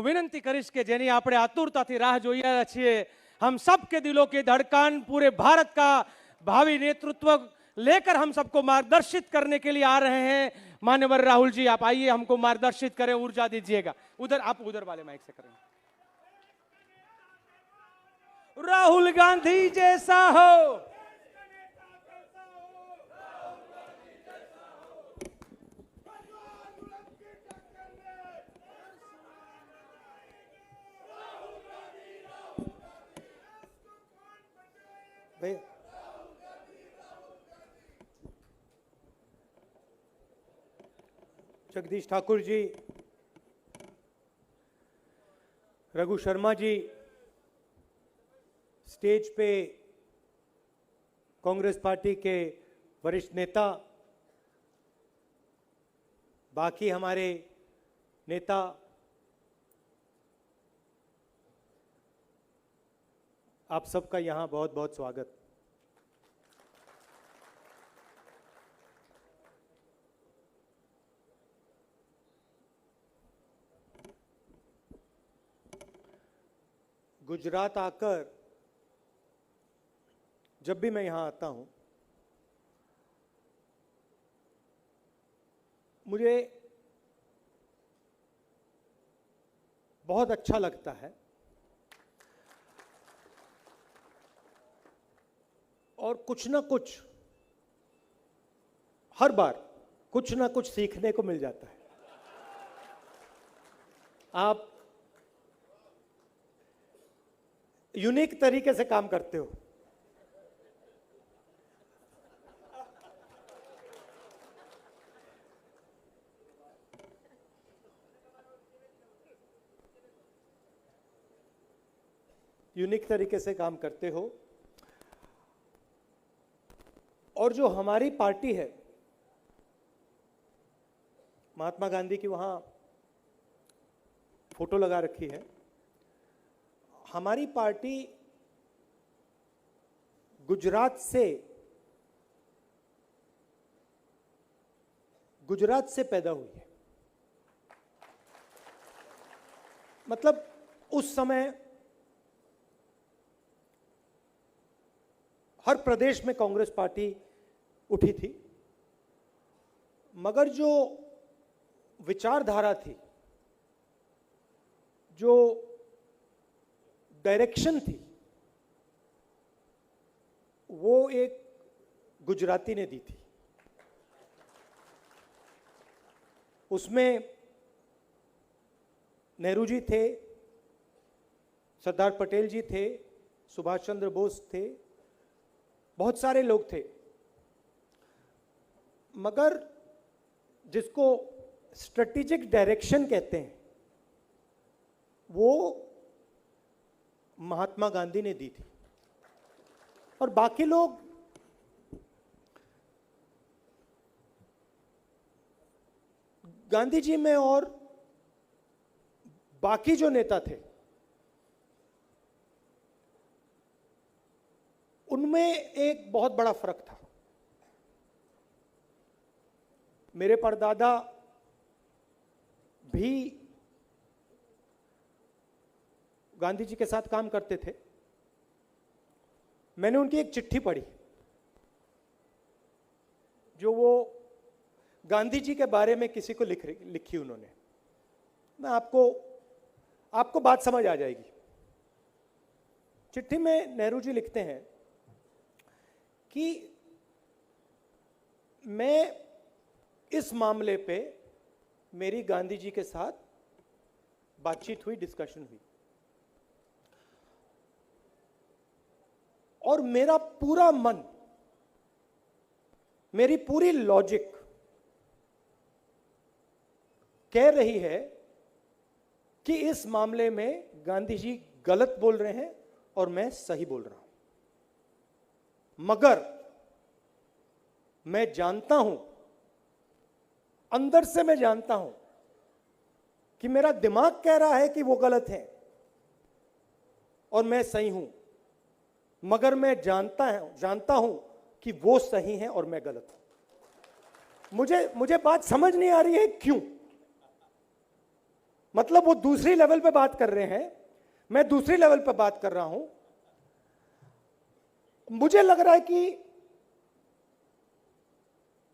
હું વિનંતી કરીશ કે જેની આપણે આતુરતાથી રાહ જોઈ રહ્યા છીએ, हम सबके दिलों की धड़कन, पूरे भारत का भावी नेतृत्व लेकर हम सबको मार्गदर्शित करने के लिए आ रहे हैं। मान्यवर राहुल जी, आप आइए, हमको मार्गदर्शित करें, ऊर्जा दीजिएगा। उधर आप उधर वाले माइक से करेंगे। राहुल गांधी जैसा हो, जगदीश ठाकुर जी, रघु शर्मा जी, स्टेज पे कांग्रेस पार्टी के वरिष्ठ नेता, बाकी हमारे नेता, आप सबका यहां बहुत बहुत स्वागत। गुजरात आकर जब भी मैं यहां आता हूं, मुझे बहुत अच्छा लगता है और कुछ ना कुछ, हर बार कुछ ना कुछ सीखने को मिल जाता है। आप यूनिक तरीके से काम करते हो। यूनिक तरीके से काम करते हो और जो हमारी पार्टी है, महात्मा गांधी की वहां फोटो लगा रखी है। हमारी पार्टी गुजरात से पैदा हुई है। मतलब उस समय हर प्रदेश में कांग्रेस पार्टी उठी थी, मगर जो विचारधारा थी, जो डायरेक्शन थी, वो एक गुजराती ने दी थी। उसमें नेहरू जी थे, सरदार पटेल जी थे, सुभाष चंद्र बोस थे, बहुत सारे लोग थे, मगर जिसको स्ट्रेटेजिक डायरेक्शन कहते हैं, वो महात्मा गांधी ने दी थी। और बाकी लोग गांधी जी में और बाकी जो नेता थे, उनमें एक बहुत बड़ा फर्क था। मेरे परदादा भी गांधी जी के साथ काम करते थे। मैंने उनकी एक चिट्ठी पढ़ी जो वो गांधी जी के बारे में किसी को लिखी उन्होंने। मैं आपको बात समझ आ जाएगी। चिट्ठी में नेहरू जी लिखते हैं कि मैं इस मामले पे मेरी गांधी जी के साथ बातचीत हुई, डिस्कशन हुई, और मेरा पूरा मन, मेरी पूरी लॉजिक कह रही है कि इस मामले में गांधी जी गलत बोल रहे हैं और मैं सही बोल रहा हूं। मगर मैं जानता हूं, अंदर से मैं जानता हूं कि मेरा दिमाग कह रहा है कि वो गलत है और मैं सही हूं, मगर मैं जानता हूं कि वो सही है और मैं गलत हूं। मुझे बात समझ नहीं आ रही है क्यों। मतलब वो दूसरी लेवल पे बात कर रहे हैं, मैं दूसरी लेवल पे बात कर रहा हूं। मुझे लग रहा है कि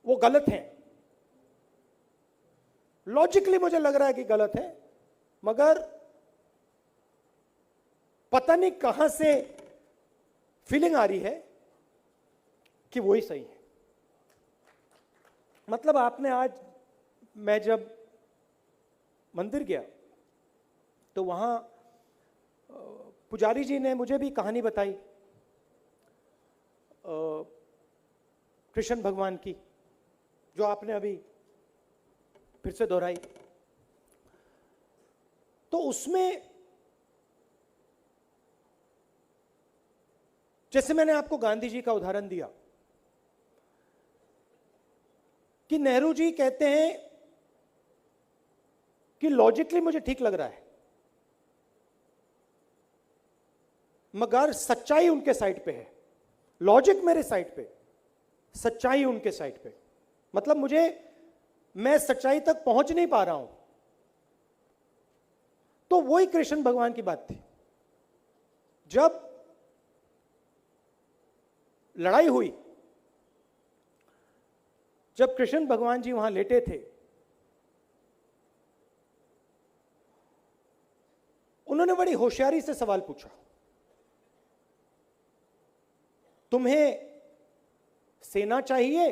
वो गलत हैं, लॉजिकली मुझे लग रहा है कि गलत है, मगर पता नहीं कहां से फीलिंग आ रही है कि वही सही है। मतलब आपने आज, मैं जब मंदिर गया तो वहां पुजारी जी ने मुझे भी कहानी बताई कृष्ण भगवान की, जो आपने अभी फिर से दोहराई। तो उसमें जैसे मैंने आपको गांधी जी का उदाहरण दिया कि नेहरू जी कहते हैं कि लॉजिकली मुझे ठीक लग रहा है, मगर सच्चाई उनके साइड पे है। लॉजिक मेरे साइड पे, सच्चाई उनके साइड पे। मतलब मैं सच्चाई तक पहुंच नहीं पा रहा हूं। तो वही कृष्ण भगवान की बात थी। जब लड़ाई हुई, जब कृष्ण भगवान जी वहां लेटे थे, उन्होंने बड़ी होशियारी से सवाल पूछा, तुम्हें सेना चाहिए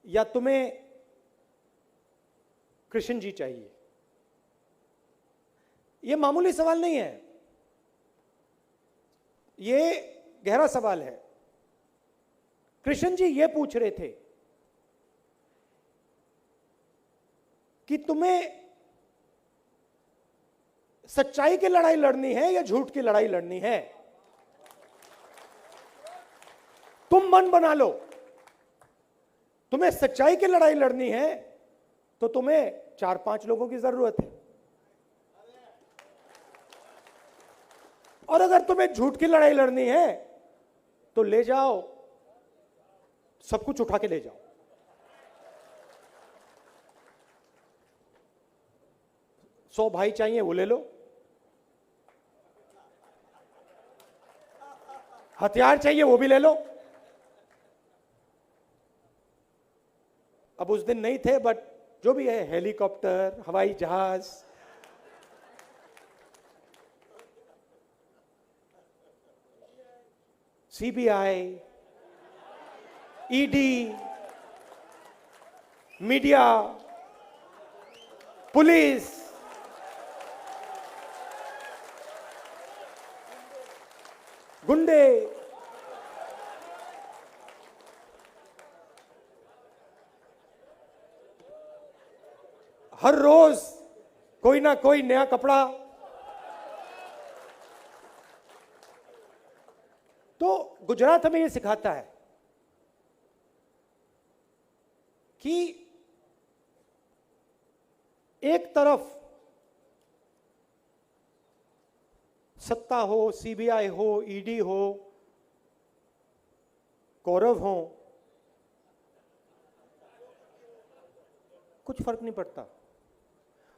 या तुम्हें कृष्ण जी चाहिए? यह मामूली सवाल नहीं है, यह गहरा सवाल है। कृष्ण जी यह पूछ रहे थे कि तुम्हें सच्चाई की लड़ाई लड़नी है या झूठ की लड़ाई लड़नी है? तुम मन बना लो। तुम्हें सच्चाई की लड़ाई लड़नी है तो तुम्हें 4-5 लोगों की जरूरत है, और अगर तुम्हें झूठ की लड़ाई लड़नी है तो ले जाओ, सब कुछ उठा के ले जाओ। सौ भाई चाहिए वो ले लो, हथियार चाहिए वो भी ले लो। अब उस दिन नहीं थे, बट जो भी है, हेलीकॉप्टर, हवाई जहाज, सीबीआई, ईडी, मीडिया, पुलिस, गुंडे, हर रोज कोई ना कोई नया कपड़ा। तो गुजरात हमें यह सिखाता है कि एक तरफ सत्ता हो, सीबीआई हो, ईडी हो, कौरव हो, कुछ फर्क नहीं पड़ता,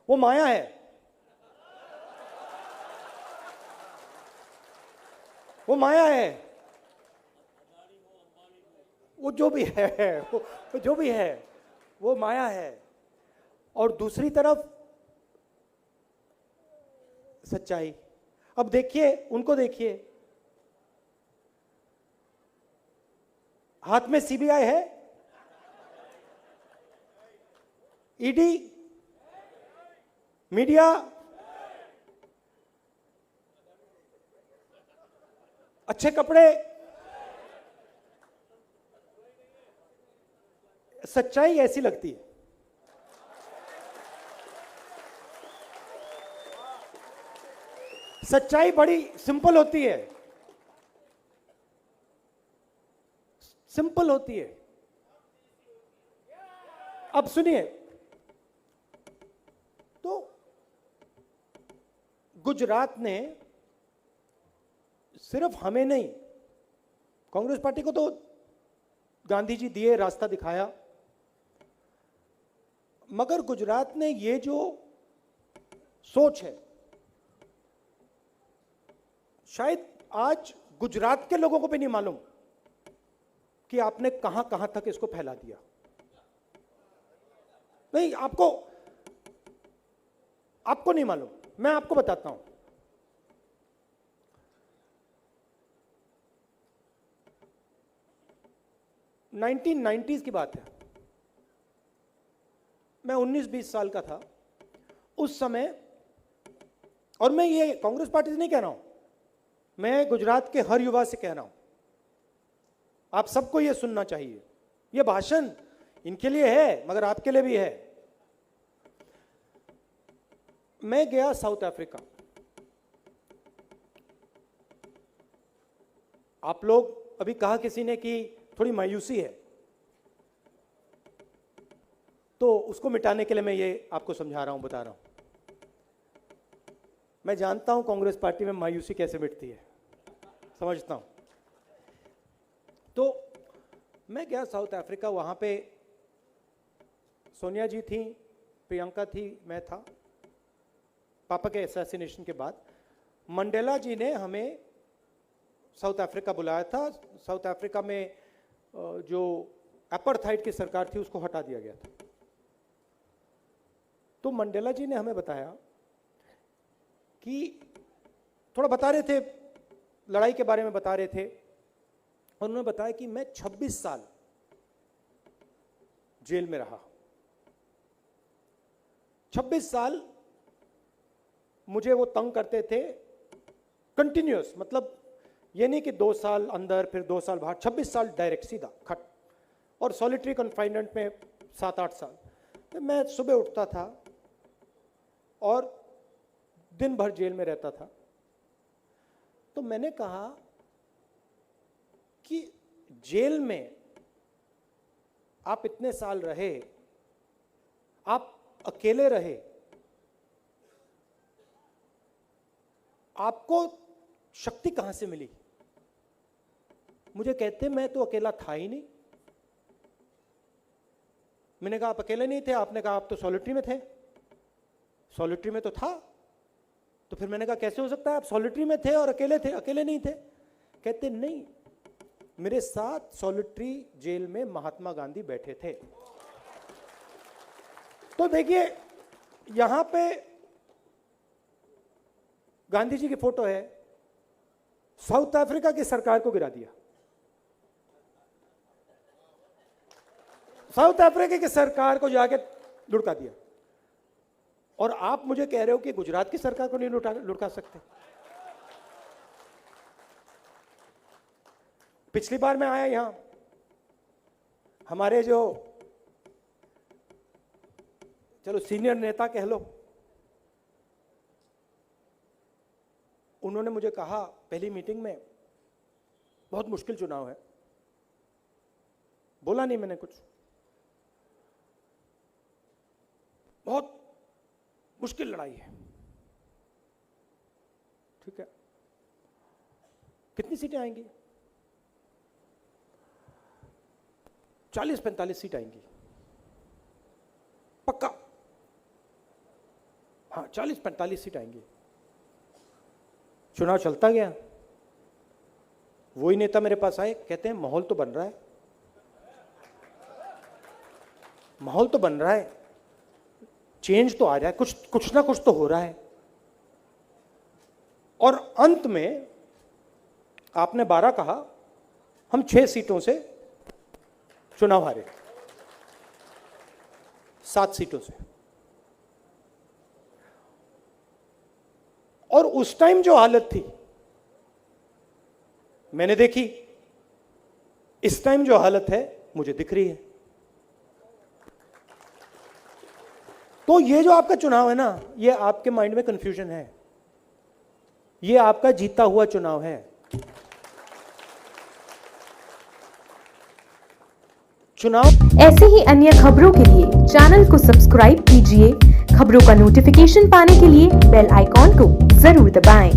वो माया है। वो माया है, वो जो भी है, वो जो भी है, वो माया है। और दूसरी तरफ सच्चाई। अब देखिए, उनको देखिए, हाथ में सीबीआई है, ईडी, मीडिया, अच्छे कपड़े, सच्चाई ऐसी लगती है। सच्चाई बड़ी सिंपल होती है, सिंपल होती है। अब सुनिए, तो गुजरात ने सिर्फ हमें नहीं, कांग्रेस पार्टी को तो गांधी जी दिए, रास्ता दिखाया, मगर गुजरात ने ये जो सोच है, शायद आज गुजरात के लोगों को भी नहीं मालूम कि आपने कहां कहां तक इसको फैला दिया। नहीं, आपको नहीं मालूम, मैं आपको बताता हूं। नाइनटीज की बात है, मैं 19-20 साल का था उस समय, और मैं ये कांग्रेस पार्टी से नहीं कह रहा हूं, मैं गुजरात के हर युवा से कह रहा हूं, आप सबको ये सुनना चाहिए। ये भाषण इनके लिए है मगर आपके लिए भी है। मैं गया साउथ अफ्रीका। आप लोग अभी कहा किसी ने कि थोड़ी मायूसी है, तो उसको मिटाने के लिए मैं ये आपको समझा रहा हूं, बता रहा हूं। मैं जानता हूं कांग्रेस पार्टी में मायूसी कैसे मिटती है, समझता हूं। तो मैं गया साउथ अफ्रीका, वहां पे सोनिया जी थी, प्रियंका थी, मैं था। पापा के असैसिनेशन के बाद मंडेला जी ने हमें साउथ अफ्रीका बुलाया था। साउथ अफ्रीका में जो अपार्थाइड की सरकार थी उसको हटा दिया गया था। तो मंडेला जी ने हमें बताया कि थोड़ा बता रहे थे, लड़ाई के बारे में बता रहे थे, और उन्होंने बताया कि मैं 26 साल जेल में रहा। 26 साल मुझे वो तंग करते थे कंटिन्यूअस, मतलब ये नहीं कि 2 साल अंदर फिर 2 साल बाहर, 26 साल डायरेक्ट सीधा खट, और सॉलिटरी कन्फाइनमेंट में 7-8 साल। तो मैं सुबह उठता था और दिन भर जेल में रहता था। तो मैंने कहा कि जेल में आप इतने साल रहे, आप अकेले रहे, आपको शक्ति कहां से मिली? मुझे कहते मैं तो अकेला था ही नहीं। मैंने कहा आप अकेले नहीं थे, आपने कहा आप तो सॉलिटरी में थे। सॉलिटरी में तो था, तो फिर मैंने कहा कैसे हो सकता है आप सॉलिटरी में थे और अकेले थे? अकेले नहीं थे। कहते नहीं, मेरे साथ सॉलिटरी जेल में महात्मा गांधी बैठे थे। तो देखिए यहां पे गांधी जी की फोटो है, साउथ अफ्रीका की सरकार को गिरा दिया। साउथ अफ्रीका की सरकार को जाके लुढ़का दिया, और आप मुझे कह रहे हो कि गुजरात की सरकार को नहीं लुढ़का सकते। पिछली बार मैं आया यहां, हमारे जो चलो सीनियर नेता कह लो, उन्होंने मुझे कहा पहली मीटिंग में, बहुत मुश्किल चुनाव है। बोला नहीं मैंने कुछ, बहुत मुश्किल लड़ाई है। ठीक है, कितनी सीटें आएंगी? 40-45 सीट आएंगी पक्का। हाँ, 40-45 सीट आएंगी। चुनाव चलता गया, वही नेता मेरे पास आए, कहते हैं माहौल तो बन रहा है, माहौल तो बन रहा है, चेंज तो आ रहा है, कुछ ना कुछ तो हो रहा है। और अंत में आपने 12 कहा, हम 6 सीटों से चुनाव हारे, 7 सीटों से। और उस टाइम जो हालत थी मैंने देखी, इस टाइम जो हालत है मुझे दिख रही है। तो ये जो आपका चुनाव है ना, ये आपके माइंड में कंफ्यूजन है, ये आपका जीता हुआ चुनाव है। चुनाव ऐसे ही अन्य खबरों के लिए चैनल को सब्सक्राइब कीजिए। खबरों का नोटिफिकेशन पाने के लिए बेल आइकॉन को जरूर दबाएं।